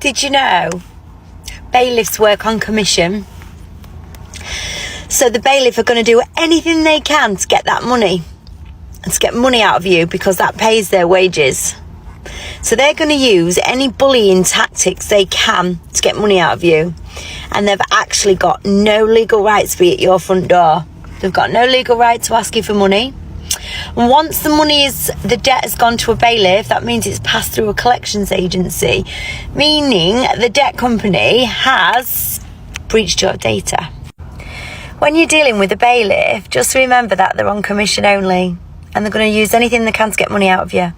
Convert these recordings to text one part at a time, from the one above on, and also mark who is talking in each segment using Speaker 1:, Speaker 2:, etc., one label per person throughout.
Speaker 1: Did you know bailiffs work on commission? So the bailiff are going to do anything they can to get that money and to get money out of you, because that pays their wages. So they're going to use any bullying tactics they can to get money out of you. And they've actually got no legal right to be at your front door. They've got no legal right to ask you for money. And once the debt has gone to a bailiff, that means it's passed through a collections agency, meaning the debt company has breached your data. When you're dealing with a bailiff, just remember that they're on commission only, and they're going to use anything they can to get money out of you.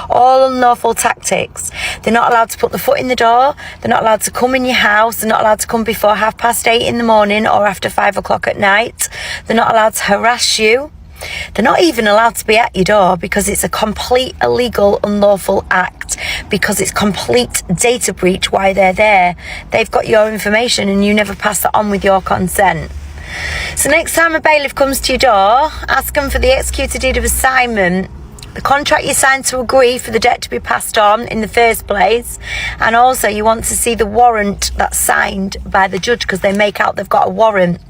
Speaker 1: All unlawful tactics. They're not allowed to put the foot in the door. They're not allowed to come in your house. They're not allowed to come before 8:30 in the morning or after 5 o'clock at night. They're not allowed to harass you. They're not even allowed to be at your door, because it's a complete illegal, unlawful act, because it's complete data breach why they're there. They've got your information and you never pass it on with your consent. So next time a bailiff comes to your door, ask them for the executed deed of assignment, the contract you signed to agree for the debt to be passed on in the first place, and also you want to see the warrant that's signed by the judge, because they make out they've got a warrant.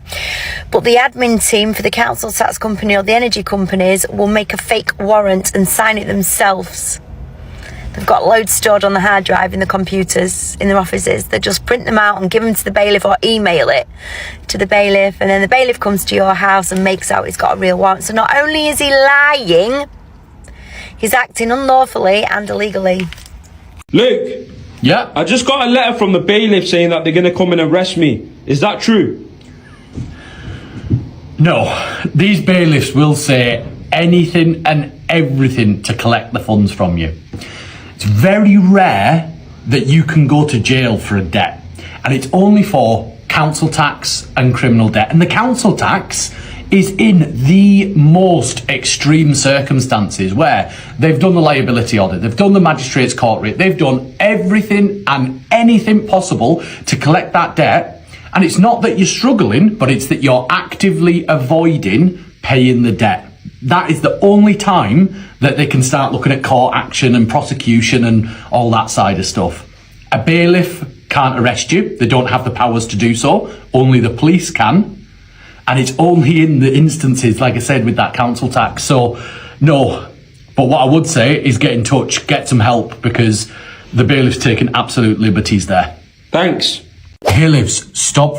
Speaker 1: But the admin team for the council tax company or the energy companies will make a fake warrant and sign it themselves. They've got loads stored on the hard drive in the computers in their offices. They just print them out and give them to the bailiff, or email it to the bailiff, and then the bailiff comes to your house and makes out he's got a real warrant. So not only is he lying, he's acting unlawfully and illegally.
Speaker 2: Luke?
Speaker 3: Yeah?
Speaker 2: I just got a letter from the bailiff saying that they're going to come and arrest me. Is that true?
Speaker 3: No. These bailiffs will say anything and everything to collect the funds from you. It's very rare that you can go to jail for a debt, and it's only for council tax and criminal debt. And the council tax is in the most extreme circumstances, where they've done the liability audit, they've done the magistrate's court rate, they've done everything and anything possible to collect that debt. And it's not that you're struggling, but it's that you're actively avoiding paying the debt. That is the only time that they can start looking at court action and prosecution and all that side of stuff. A bailiff can't arrest you. They don't have the powers to do so. Only the police can. And it's only in the instances, like I said, with that council tax. So, no. But what I would say is get in touch, get some help, because the bailiff's taking absolute liberties there.
Speaker 2: Thanks.
Speaker 3: Bailiffs, stop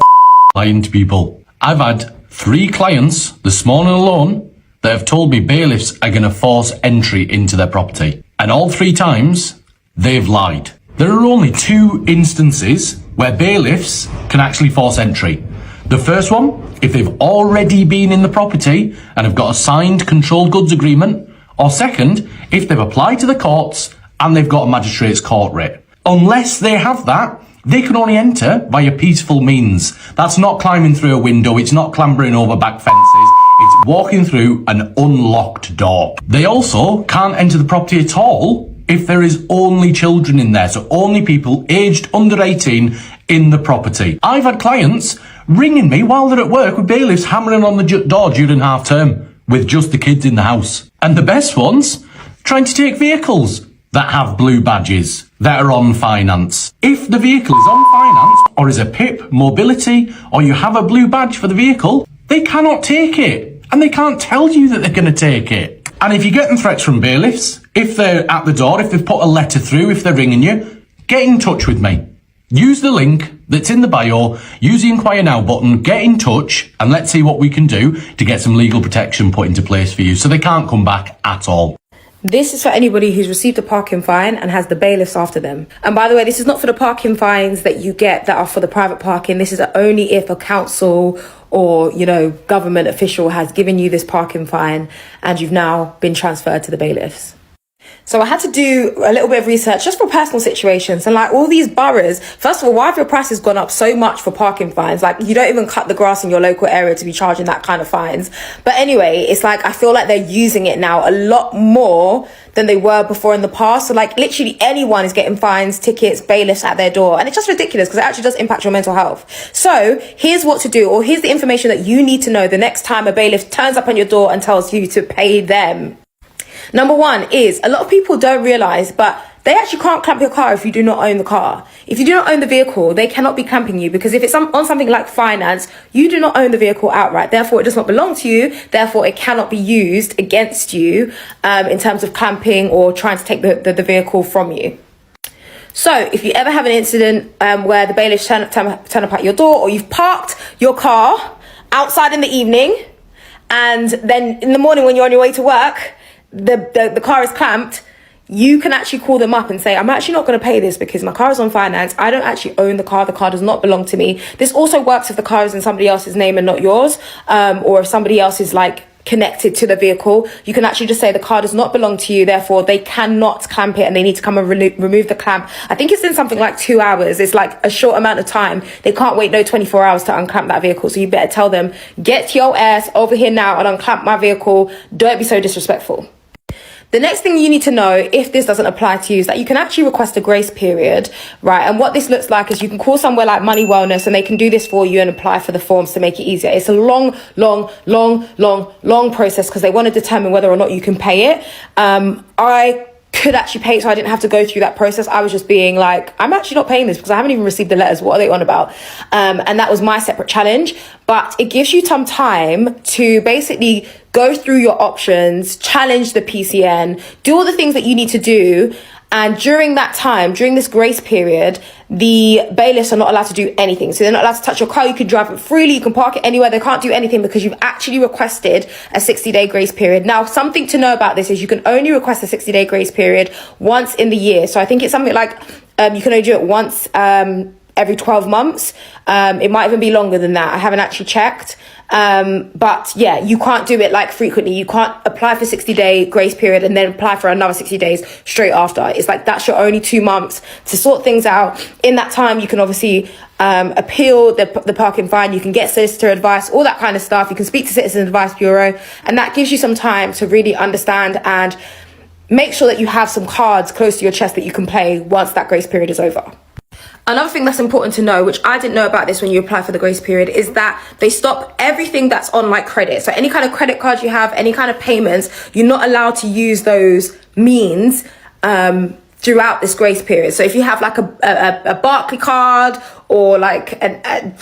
Speaker 3: lying to people. I've had 3 clients this morning alone that have told me bailiffs are going to force entry into their property. And all 3 times, they've lied. There are only 2 instances where bailiffs can actually force entry. The first one, if they've already been in the property and have got a signed controlled goods agreement, or second, if they've applied to the courts and they've got a magistrate's court writ. Unless they have that, they can only enter via peaceful means. That's not climbing through a window, it's not clambering over back fences, it's walking through an unlocked door. They also can't enter the property at all if there is only children in there, so only people aged under 18 in the property. I've had clients ringing me while they're at work with bailiffs hammering on the door during half term with just the kids in the house. And the best ones, trying to take vehicles that have blue badges that are on finance. If the vehicle is on finance or is a PIP, mobility, or you have a blue badge for the vehicle, they cannot take it. And they can't tell you that they're going to take it. And if you're getting threats from bailiffs, if they're at the door, if they've put a letter through, if they're ringing you, get in touch with me. Use the link that's in the bio, use the Inquire Now button, get in touch, and let's see what we can do to get some legal protection put into place for you so they can't come back at all.
Speaker 4: This is for anybody who's received a parking fine and has the bailiffs after them. And by the way, this is not for the parking fines that you get that are for the private parking. This is only if a council or, government official has given you this parking fine and you've now been transferred to the bailiffs. So I had to do a little bit of research just for personal situations. And like all these boroughs, first of all, why have your prices gone up so much for parking fines? Like you don't even cut the grass in your local area to be charging that kind of fines. But anyway, it's like I feel like they're using it now a lot more than they were before in the past. So like literally anyone is getting fines, tickets, bailiffs at their door. And it's just ridiculous because it actually does impact your mental health. So here's what to do, or here's the information that you need to know the next time a bailiff turns up on your door and tells you to pay them. Number one is, a lot of people don't realize, but They actually can't clamp your car if you do not own the car. If you do not own the vehicle, they cannot be clamping you, because if it's on something like finance, you do not own the vehicle outright. Therefore, it does not belong to you. Therefore, it cannot be used against you in terms of clamping or trying to take the vehicle from you. So if you ever have an incident where the bailiffs turn up at your door, or you've parked your car outside in the evening, and then in the morning when you're on your way to work, the car is clamped, you can actually call them up and say, I'm actually not going to pay this because my car is on finance. I don't actually own the car does not belong to me. This also works if the car is in somebody else's name and not yours, or if somebody else is like connected to the vehicle. You can actually just say the car does not belong to you, therefore they cannot clamp it, and they need to come and remove the clamp. I think it's in something like 2 hours. It's like a short amount of time. They can't wait no 24 hours to unclamp that vehicle. So you better tell them, get your ass over here now and unclamp my vehicle. Don't be so disrespectful. The next thing you need to know, if this doesn't apply to you, is that you can actually request a grace period, right? And what this looks like is you can call somewhere like Money Wellness and they can do this for you and apply for the forms to make it easier. It's a long process because they want to determine whether or not you can pay it. I could actually pay it, so I didn't have to go through that process. I was just being like, I'm actually not paying this because I haven't even received the letters. What are they on about? And that was my separate challenge. But it gives you some time to basically go through your options, challenge the PCN, do all the things that you need to do. And during that time, during this grace period, the bailiffs are not allowed to do anything. So they're not allowed to touch your car. You can drive it freely. You can park it anywhere. They can't do anything because you've actually requested a 60-day grace period. Now, something to know about this is you can only request a 60-day grace period once in the year. So I think it's something like you can only do it once every 12 months. It might even be longer than that. I haven't actually checked. But yeah, you can't do it like frequently. You can't apply for 60-day grace period and then apply for another 60 days straight after. It's like that's your only 2 months to sort things out. In that time, you can obviously appeal the parking fine. You can get solicitor advice, all that kind of stuff. You can speak to Citizen Advice Bureau, and that gives you some time to really understand and make sure that you have some cards close to your chest that you can play once that grace period is over. Another thing that's important to know, which I didn't know about this when you apply for the grace period, is that they stop everything that's on like credit. So any kind of credit cards you have, any kind of payments, you're not allowed to use those means throughout this grace period. So if you have like a Barclay card or like a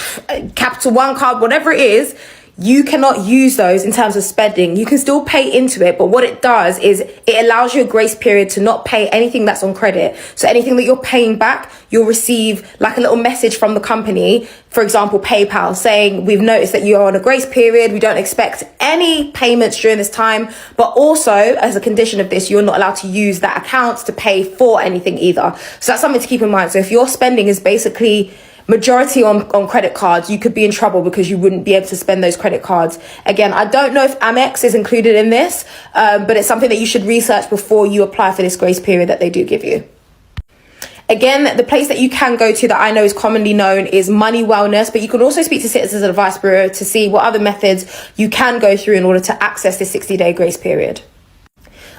Speaker 4: Capital One card, whatever it is, you cannot use those in terms of spending. You can still pay into it, but what it does is it allows you a grace period to not pay anything that's on credit. So anything that you're paying back, you'll receive like a little message from the company, for example, PayPal, saying, we've noticed that you're on a grace period. We don't expect any payments during this time. But also, as a condition of this, you're not allowed to use that account to pay for anything either. So that's something to keep in mind. So if your spending is basically majority on credit cards, you could be in trouble because you wouldn't be able to spend those credit cards. Again, I don't know if Amex is included in this, but it's something that you should research before you apply for this grace period that they do give you. Again, the place that you can go to that I know is commonly known is Money Wellness, but you can also speak to Citizens Advice Bureau to see what other methods you can go through in order to access this 60-day grace period.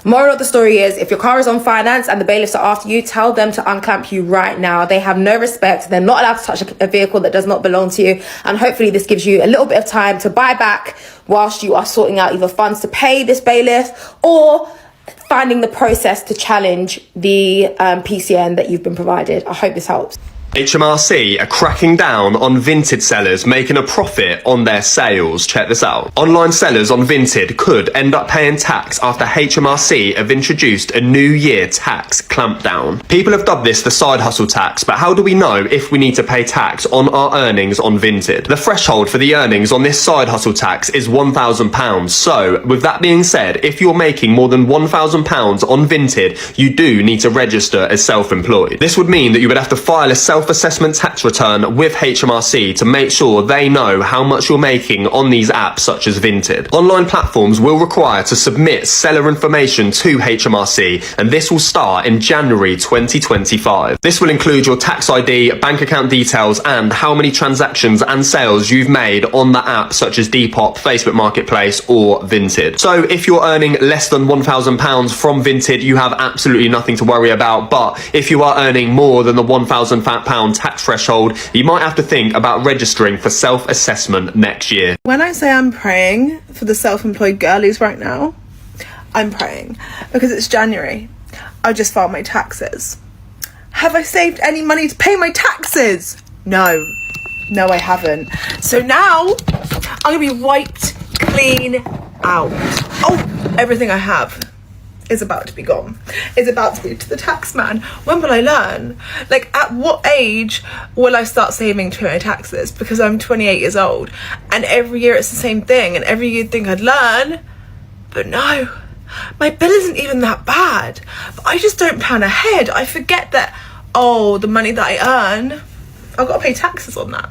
Speaker 4: Moral of the story is, if your car is on finance and the bailiffs are after you, tell them to unclamp you right now. They have no respect. They're not allowed to touch a vehicle that does not belong to you. And hopefully this gives you a little bit of time to buy back whilst you are sorting out either funds to pay this bailiff or finding the process to challenge the PCN that you've been provided. I hope this helps.
Speaker 5: HMRC are cracking down on Vinted sellers making a profit on their sales. Check this out. Online sellers on Vinted could end up paying tax after HMRC have introduced a new year tax clampdown. People have dubbed this the side hustle tax, but how do we know if we need to pay tax on our earnings on Vinted? The threshold for the earnings on this side hustle tax is £1,000. So, with that being said, if you're making more than £1,000 on Vinted, you do need to register as self-employed. This would mean that you would have to file a self-assessment tax return with HMRC to make sure they know how much you're making on these apps such as Vinted. Online platforms will require to submit seller information to HMRC, and this will start in January 2025. This will include your tax ID, bank account details, and how many transactions and sales you've made on the app such as Depop, Facebook Marketplace, or Vinted. So if you're earning less than £1,000 from Vinted, you have absolutely nothing to worry about, but if you are earning more than the £1,000 tax threshold, you might have to think about registering for self-assessment next year.
Speaker 6: When I say I'm praying for the self-employed girlies right now, I'm praying because it's January. I just filed my taxes. Have I saved any money to pay my taxes? No. No, I haven't. So now I'm going to be wiped clean out. Oh, everything I have is about to be gone. Is about to be to the tax man. When will I learn? Like, at what age will I start saving to pay my taxes? Because I'm 28 years old, and every year it's the same thing, and every year you'd think I'd learn, but no. My bill isn't even that bad, but I just don't plan ahead. I forget that, oh, the money that I earn, I've got to pay taxes on that.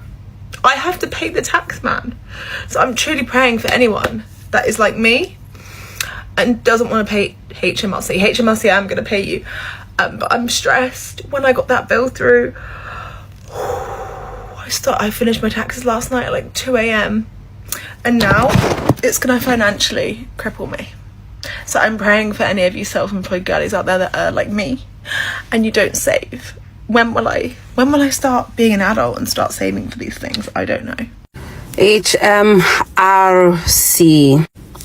Speaker 6: I have to pay the tax man. So I'm truly praying for anyone that is like me and doesn't want to pay HMRC. HMRC, I'm going to pay you. But I'm stressed. When I got that bill through, I finished my taxes last night at like 2 a.m. And now it's going to financially cripple me. So I'm praying for any of you self-employed girlies out there that are like me and you don't save. When will I start being an adult and start saving for these things? I don't know.
Speaker 7: HMRC,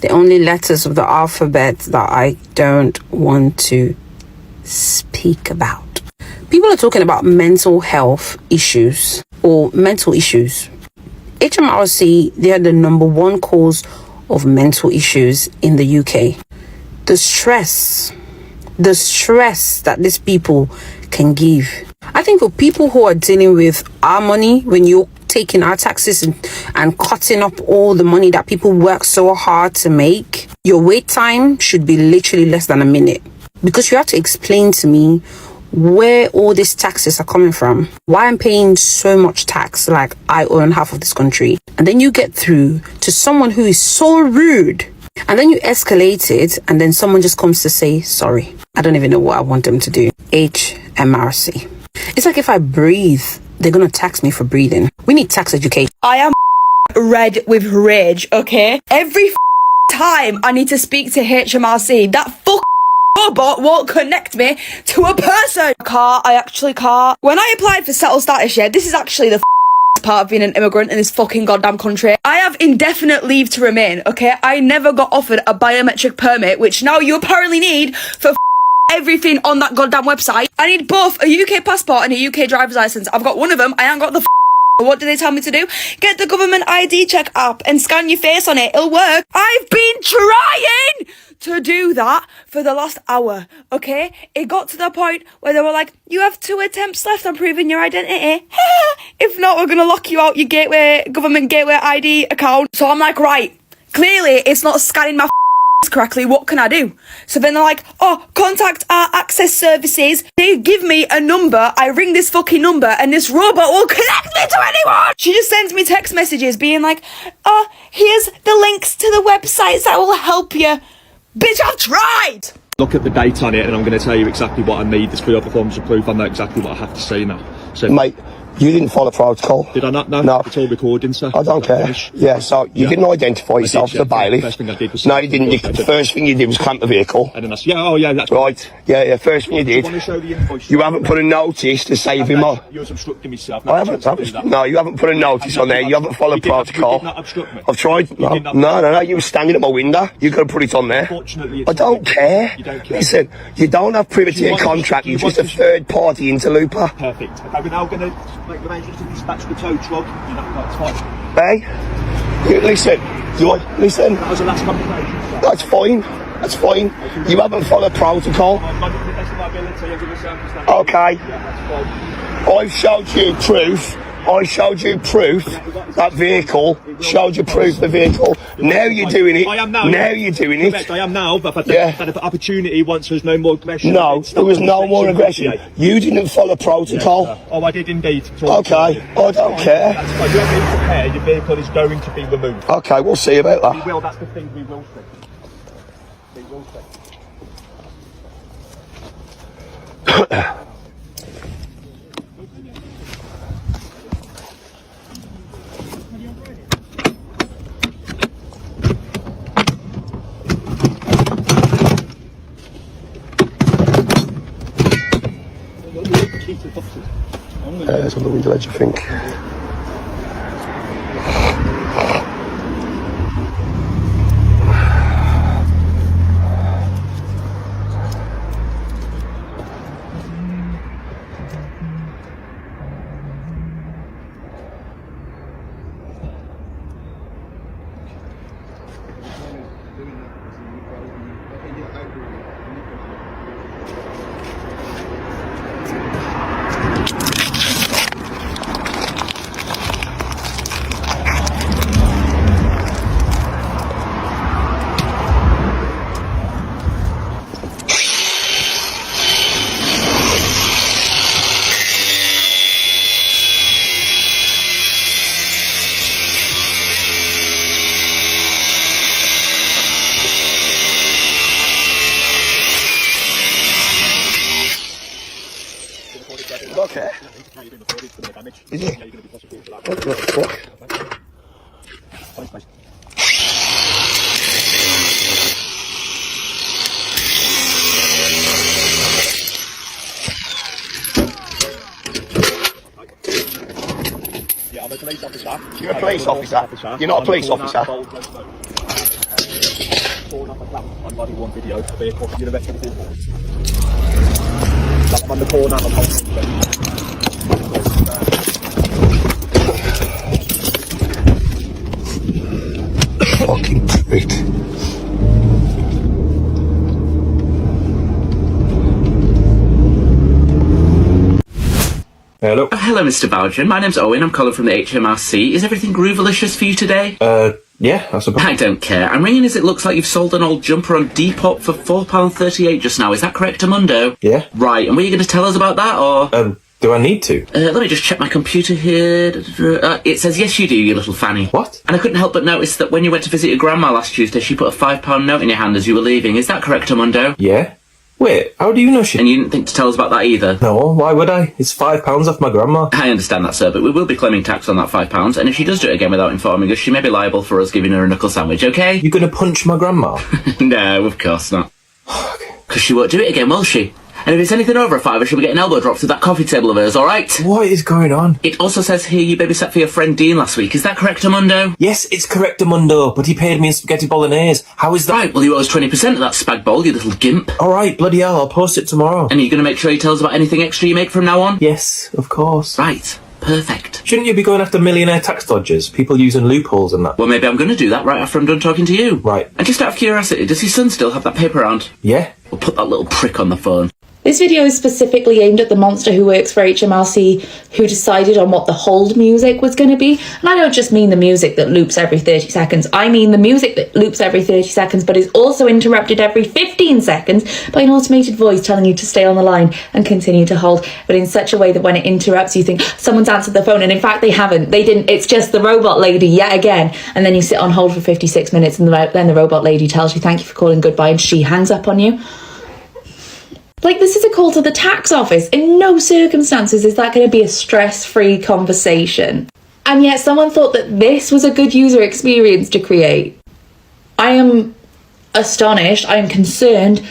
Speaker 7: the only letters of the alphabet that I don't want to speak about. People are talking about mental health issues or mental issues. HMRC, they are the number one cause of mental issues in the UK. The stress that these people can give. I think for people who are dealing with our money, when you're taking our taxes and cutting up all the money that people work so hard to make, your wait time should be literally less than a minute. Because you have to explain to me where all these taxes are coming from, why I'm paying so much tax, like I own half of this country. And then you get through to someone who is so rude, and then you escalate it, and then someone just comes to say sorry. I don't even know what I want them to do. HMRC. It's like if I breathe, they're gonna tax me for breathing. We need tax education.
Speaker 8: I am red with rage, okay? Every time I need to speak to HMRC, that robot won't connect me to a person. I actually can't. When I applied for settled status, yeah, this is actually the part of being an immigrant in this fucking goddamn country. I have indefinite leave to remain, okay? I never got offered a biometric permit, which now you apparently need for everything on that goddamn website. I need both a UK passport and a UK driver's license. I've got one of them. I ain't got the what do they tell me to do? Get the government ID check app and scan your face on it. It'll work. I've been trying to do that for the last hour, okay? It got to the point where they were like, you have 2 attempts left on proving your identity. If not, we're gonna lock you out your government gateway ID account. So I'm like, right, clearly it's not scanning my correctly. What can I do? So then they're like, oh, contact our access services. They give me a number. I ring this fucking number and this robot will connect me to anyone. She just sends me text messages being like, oh, here's the links to the websites that will help you. Bitch, I've tried!
Speaker 2: Look at the date on it and I'm going to tell you exactly what I need. There's 3 other forms of proof. I know exactly what I have to say now. So,
Speaker 9: mate, you didn't follow protocol.
Speaker 2: Did I not? No.
Speaker 9: No.
Speaker 2: It's all recording, sir.
Speaker 9: I don't care. Yeah, so you didn't identify yourself as the bailiff.
Speaker 2: First thing I did was
Speaker 9: no, you didn't. The first thing you did was clamp the vehicle.
Speaker 2: And then that's
Speaker 9: right. Yeah, first thing you did.
Speaker 2: Want to show the invoice?
Speaker 9: You haven't put a notice to save him on.
Speaker 2: You're obstructing me, sir.
Speaker 9: I haven't. No, you haven't put a notice on there. You haven't followed protocol.
Speaker 2: You did not obstruct me.
Speaker 9: I've tried. No. You were standing at my window. You could have put it on there.
Speaker 2: Unfortunately,
Speaker 9: I don't care.
Speaker 2: You don't care.
Speaker 9: Listen, you don't have privity of contract. You're just a third party interloper.
Speaker 2: Perfect. Okay, we're now going to make the arrangements to dispatch the tow truck. That's fine.
Speaker 9: Hey, listen. Listen.
Speaker 2: That was the last conversation.
Speaker 9: That's fine. That's fine. You haven't followed protocol. Okay. I've showed you proof. I showed you proof. That vehicle showed you proof of the vehicle. Now you're doing it.
Speaker 2: I am now.
Speaker 9: Now you're doing it.
Speaker 2: Correct, I am now, but I've had an opportunity once there's no more aggression.
Speaker 9: No, there was no more aggression. You didn't follow protocol.
Speaker 2: Oh, I did indeed.
Speaker 9: Okay, I don't care.
Speaker 2: That's fine. You don't need to care. Your vehicle is going to be removed.
Speaker 9: Okay, we'll see about that.
Speaker 2: We will. That's the thing. We will see. We will see.
Speaker 9: It's on the window ledge, I think. Is it? What the fuck?
Speaker 2: Yeah, I'm a police officer.
Speaker 9: You're a police officer? You're not a police officer?
Speaker 2: On body one video, a vehicle, you're arrested. I'm on the corner, I'm on
Speaker 9: Fucking prick.
Speaker 2: Hello.
Speaker 10: Hello, Mr. Bowden. My name's Owen. I'm calling from the HMRC. Is everything groovalicious for you today?
Speaker 2: Yeah, I suppose.
Speaker 10: I don't care. I'm ringing as it looks like you've sold an old jumper on Depop for £4.38 just now. Is that correct, Amundo?
Speaker 2: Yeah.
Speaker 10: Right, and were you going to tell us about that, or...?
Speaker 2: Do I need to?
Speaker 10: Let me just check my computer here. It says yes you do, you little fanny.
Speaker 2: What?
Speaker 10: And I couldn't help but notice that when you went to visit your grandma last Tuesday, she put a £5 note in your hand as you were leaving. Is that correct, Amundo?
Speaker 2: Yeah. Wait, how do you know she...
Speaker 10: And you didn't think to tell us about that either?
Speaker 2: No, why would I? It's £5 off my grandma.
Speaker 10: I understand that, sir, but we will be claiming tax on that £5, and if she does do it again without informing us, she may be liable for us giving her a knuckle sandwich, okay?
Speaker 2: You're gonna punch my grandma?
Speaker 10: No, of course not. Because she won't do it again, will she? And if it's anything over a £5, she'll be getting elbow dropped through that coffee table of hers, alright?
Speaker 2: What is going on?
Speaker 10: It also says here you babysat for your friend Dean last week. Is that correct, Amundo?
Speaker 2: Yes, it's correct, Amundo, but he paid me in spaghetti bolognese. How is that?
Speaker 10: Right, well, you owe us 20% of that spag bowl, you little gimp.
Speaker 2: Alright, bloody hell, I'll post it tomorrow.
Speaker 10: And are you going to make sure he tells us about anything extra you make from now on?
Speaker 2: Yes, of course.
Speaker 10: Right, perfect.
Speaker 2: Shouldn't you be going after millionaire tax dodgers? People using loopholes and that?
Speaker 10: Well, maybe I'm going to do that right after I'm done talking to you.
Speaker 2: Right.
Speaker 10: And just out of curiosity, does your son still have that paper around?
Speaker 2: Yeah.
Speaker 10: We'll put that little prick on the phone.
Speaker 4: This video is specifically aimed at the monster who works for HMRC who decided on what the hold music was going to be. And I don't just mean the music that loops every 30 seconds. I mean the music that loops every 30 seconds but is also interrupted every 15 seconds by an automated voice telling you to stay on the line and continue to hold, but in such a way that when it interrupts you think someone's answered the phone, and in fact they haven't. They didn't. It's just the robot lady yet again. And then you sit on hold for 56 minutes and then the robot lady tells you thank you for calling, goodbye, and she hangs up on you. Like, this is a call to the tax office. In no circumstances is that going to be a stress-free conversation. And yet someone thought that this was a good user experience to create. I am astonished, I am concerned,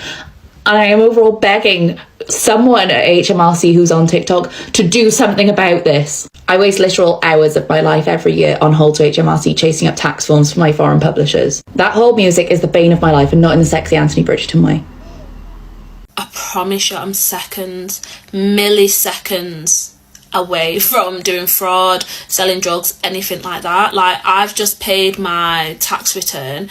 Speaker 4: and I am overall begging someone at HMRC who's on TikTok to do something about this. I waste literal hours of my life every year on hold to HMRC chasing up tax forms for my foreign publishers. That hold music is the bane of my life, and not in the sexy Anthony Bridgerton way.
Speaker 11: I promise you I'm seconds, milliseconds away from doing fraud, selling drugs, anything like that. Like, I've just paid my tax return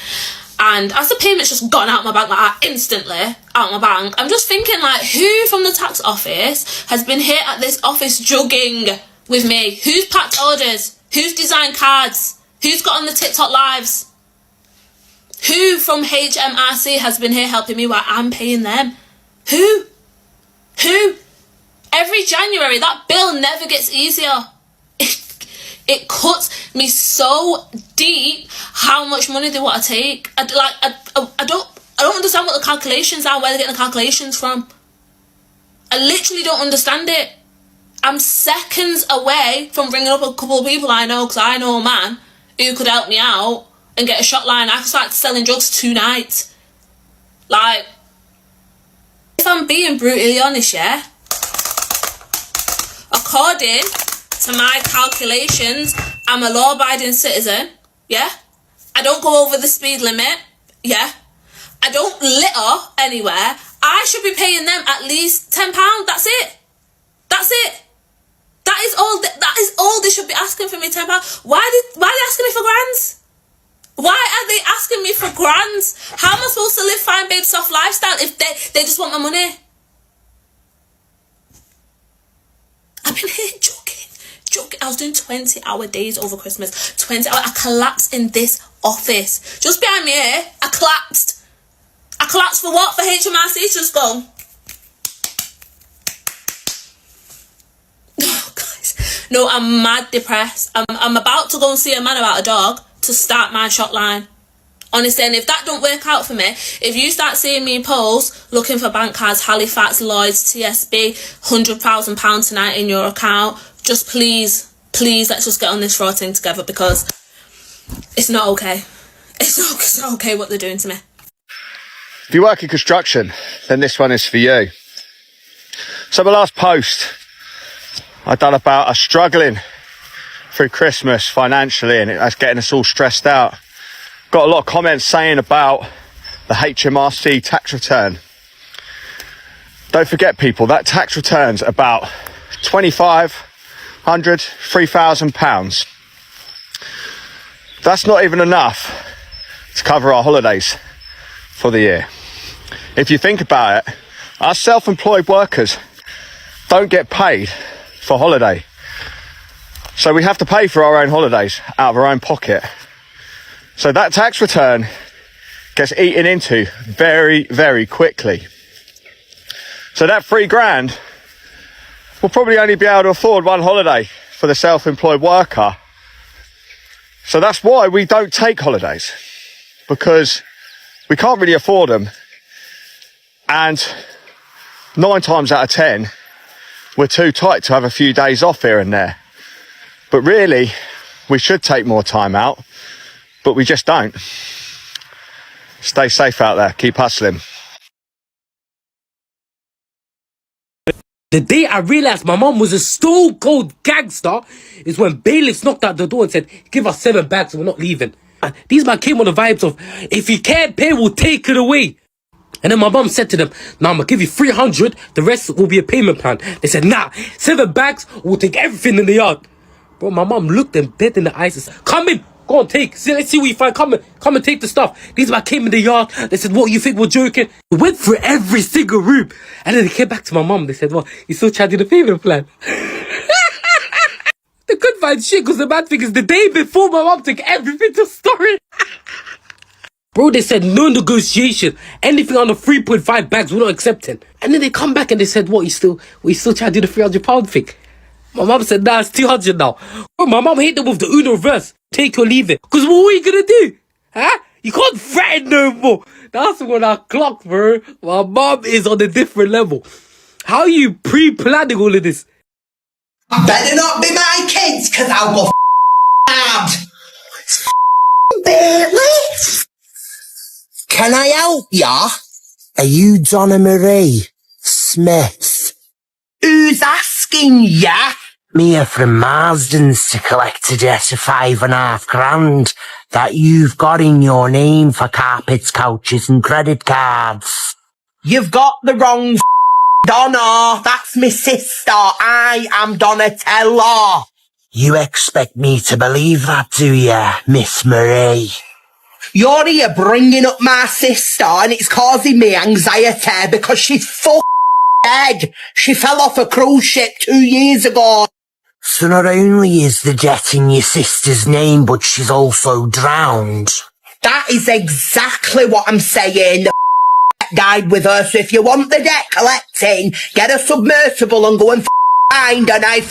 Speaker 11: and as the payment's just gone out my bank like that, instantly out my bank, I'm just thinking, like, who from the tax office has been here at this office jugging with me? Who's packed orders? Who's designed cards? Who's got on the TikTok lives? Who from HMRC has been here helping me while I'm paying them? Who? Every January, that bill never gets easier. It cuts me so deep how much money they want to take. I don't understand what the calculations are, where they're getting the calculations from. I literally don't understand it. I'm seconds away from ringing up a couple of people I know, because I know a man who could help me out and get a shot line. I could start selling drugs tonight. Like, if I'm being brutally honest, yeah, according to my calculations, I'm a law-abiding citizen, yeah? I don't go over the speed limit, yeah? I don't litter anywhere. I should be paying them at least £10, that's it. That's it. That is all they should be asking for me, £10. Why are they asking me for grands? Why are they asking me for grands? How am I supposed to live fine, babe, soft lifestyle if they just want my money? I've been here joking. I was doing 20-hour days over Christmas. 20 hours. I collapsed in this office. Just behind me here, I collapsed. I collapsed for what? For HMRC to just go. Oh, guys. No, I'm mad depressed. I'm about to go and see a man about a dog to start my shot line. Honestly, and if that don't work out for me, if you start seeing me post looking for bank cards, Halifax, Lloyds, TSB, £100,000 tonight in your account, Just please, let's just get on this fraud thing together, because it's not okay. It's not okay what they're doing to me.
Speaker 9: If you work in construction, then this one is for you. So my last post I done about us struggling through Christmas financially, and that's getting us all stressed out. Got a lot of comments saying about the HMRC tax return. Don't forget, people, that tax return's about £2,500, £3,000. That's not even enough to cover our holidays for the year. If you think about it, our self-employed workers don't get paid for holiday. So we have to pay for our own holidays out of our own pocket. So that tax return gets eaten into very, very quickly. So that £3,000 will probably only be able to afford one holiday for the self-employed worker. So that's why we don't take holidays, because we can't really afford them. And 9 times out of 10, we're too tight to have a few days off here and there. But really, we should take more time out, but we just don't. Stay safe out there. Keep hustling.
Speaker 12: The day I realised my mum was a stone cold gangster is when bailiffs knocked at the door and said, give us 7 bags, we're not leaving. And these man came on the vibes of, if you can't pay, we'll take it away. And then my mum said to them, nah, I'm going to give you 300, the rest will be a payment plan. They said, nah, 7 bags, we'll take everything in the yard. Bro, my mum looked them dead in the eyes and said, come in, go on, take. See, let's see what you find. Come and take the stuff. These man came in the yard. They said, what, you think we're joking? We went through every single room. And then they came back to my mum. They said, well, you still trying to do the payment plan? They couldn't find shit because the bad thing is the day before my mum took everything to store it. Bro, they said no negotiation. Anything under 3.5 bags, we're not accepting. And then they come back and they said, what, you still trying to do the £300 thing? My mum said, nah, it's 200 now. Bro, my mum hit them with the Uno reverse. Take or leave it. Because what are you going to do? Huh? You can't threaten no more. That's when I clocked, bro. My mum is on a different level. How are you pre-planning all of this?
Speaker 13: Better not be my kids, because I'll go out. Bailey? Can I help ya? Are you Donna Marie Smith? Who's asking ya? Mia from Marsden's to collect a debt of £5,500 that you've got in your name for carpets, couches and credit cards. You've got the wrong Donna. That's my sister. I am Donatella. You expect me to believe that, do ya, Miss Marie? You're here bringing up my sister and it's causing me anxiety because she's dead. She fell off a cruise ship 2 years ago. So not only is the debt in your sister's name, but she's also drowned. That is exactly what I'm saying. The died with her, so if you want the debt collecting, get a submersible and go and find her. I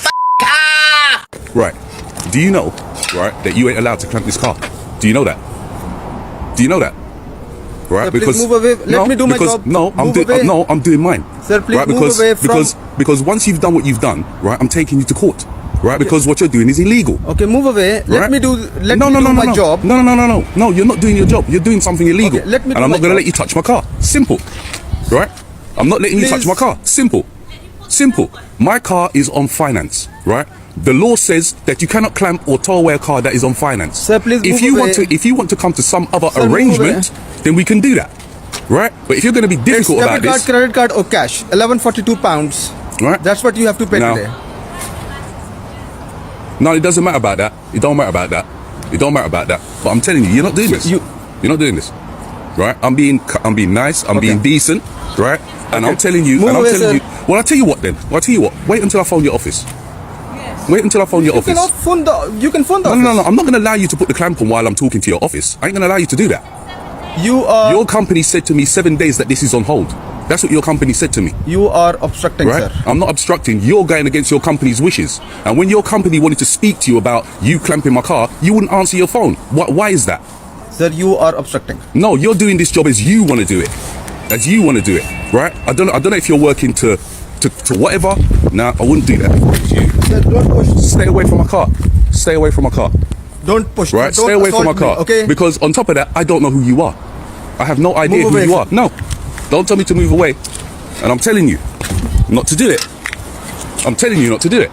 Speaker 13: her.
Speaker 14: Right. Do you know, right, that you ain't allowed to clamp this car? Do you know that? Do you know that? Right,
Speaker 15: sir, because move away. Let me do my job.
Speaker 14: No, I'm doing mine.
Speaker 15: Sir, please
Speaker 14: right,
Speaker 15: move away from.
Speaker 14: Because once you've done what you've done, right, I'm taking you to court. Right, because what you're doing is illegal.
Speaker 15: Okay, move away. Let me do my job.
Speaker 14: No, you're not doing your job. You're doing something illegal.
Speaker 15: Okay, let me do
Speaker 14: and I'm
Speaker 15: my
Speaker 14: not going to
Speaker 15: job.
Speaker 14: let you touch my car. Simple. Right? I'm not letting you touch my car. Simple. My car is on finance. Right? The law says that you cannot clamp or tow away a car that is on finance.
Speaker 15: Sir, please
Speaker 14: if you want to come to some other arrangement, then we can do that. Right? But if you're going to be difficult about this,
Speaker 15: credit card or cash, £1,142.
Speaker 14: Right?
Speaker 15: That's what you have to pay today.
Speaker 14: No, it doesn't matter about that. It don't matter about that. But I'm telling you, you're not doing this. You're not doing this. Right? I'm being nice. I'm being decent. Right? And I'm telling you. Well, I'll tell you what then. Wait until I phone your office. Wait until I phone your office.
Speaker 15: You can phone the office.
Speaker 14: No. I'm not going to allow you to put the clamp on while I'm talking to your office. I ain't going to allow you to do that. Your company said to me 7 days that this is on hold. That's what your company said to me.
Speaker 15: You are obstructing,
Speaker 14: right?
Speaker 15: Sir.
Speaker 14: I'm not obstructing. You're going against your company's wishes. And when your company wanted to speak to you about you clamping my car, you wouldn't answer your phone. Why is that?
Speaker 15: Sir, you are obstructing.
Speaker 14: No, you're doing this job as you want to do it. Right? I don't know if you're working to whatever. Nah, I wouldn't do that.
Speaker 15: Don't push.
Speaker 14: Stay away from my car. Stay away from my car.
Speaker 15: Don't push.
Speaker 14: Right?
Speaker 15: Don't
Speaker 14: Stay away from my
Speaker 15: assault me,
Speaker 14: car.
Speaker 15: okay?
Speaker 14: Because on top of that, I don't know who you are. I have no idea
Speaker 15: Move
Speaker 14: who
Speaker 15: away,
Speaker 14: you are. No. Don't tell me to move away. And I'm telling you not to do it. I'm telling you not to do it.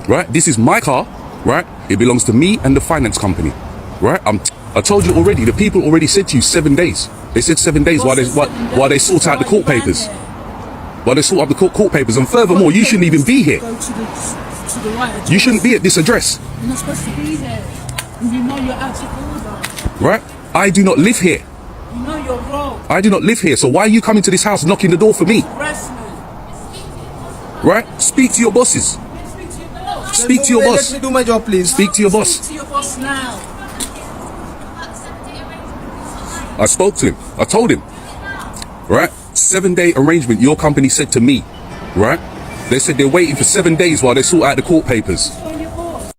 Speaker 14: Right? This is my car. Right? It belongs to me and the finance company. Right? I told you already. The people already said to you 7 days. They said 7 days while they sort out the court papers. While they sort out the court papers. And furthermore, you shouldn't even be here. You shouldn't be at this address.
Speaker 16: You're not supposed to be there. You know you're out of order.
Speaker 14: Right? I do not live here.
Speaker 16: You know you're wrong.
Speaker 14: I do not live here. So why are you coming to this house knocking the door for me? Right? Speak to your bosses. Speak to your boss.
Speaker 15: Let me do my job, please.
Speaker 14: Speak to your boss.
Speaker 16: Speak to your boss now.
Speaker 14: I spoke to him. I told him. Right? 7-day arrangement your company said to me. Right? They said they're waiting for 7 days while they sort out the court papers.